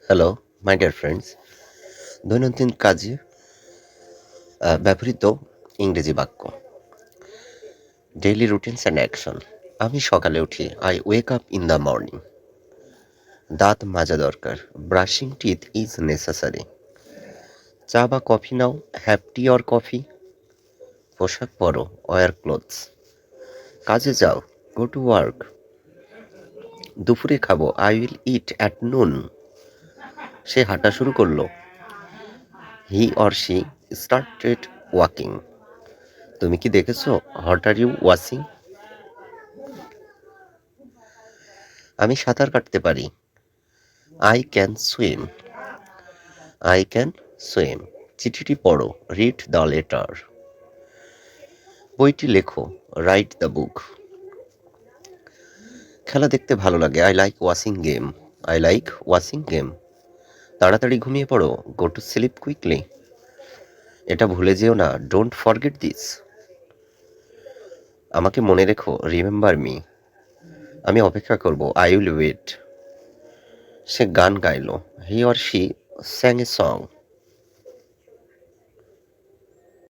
Hello, my dear friends. দৈনন্দিন কাজে ব্যবহৃত ইংরেজি বাক্য। Daily routines and action. আমি সকালে উঠি। I wake up in the morning. দাঁত মাজা দরকার। Brushing teeth is necessary. চা বা কফি নাও। Have tea or coffee. পোশাক পরো। Wear clothes. কাজে যাও। Go to work. দুপুরে খাবো। I will it at noon. সে হাঁটা শুরু করলো। He or she started walking. তুমি কি দেখেছো? What are you watching? আমি সাঁতার কাটতে পারি। I can swim. I can swim. চিঠিটি পড়ো। Read the letter. বইটি লেখো। Write the book. খেলা দেখতে ভালো লাগে। I like watching game. I like watching game. তাড়াতাড়ি ঘুমিয়ে পড়ো। Go to sleep quickly. এটা ভুলে যেও না। Don't forget this. আমাকে মনে রেখো। Remember me. আমি অপেক্ষা করব। I will wait. সে গান গাইল। He or she sang a song.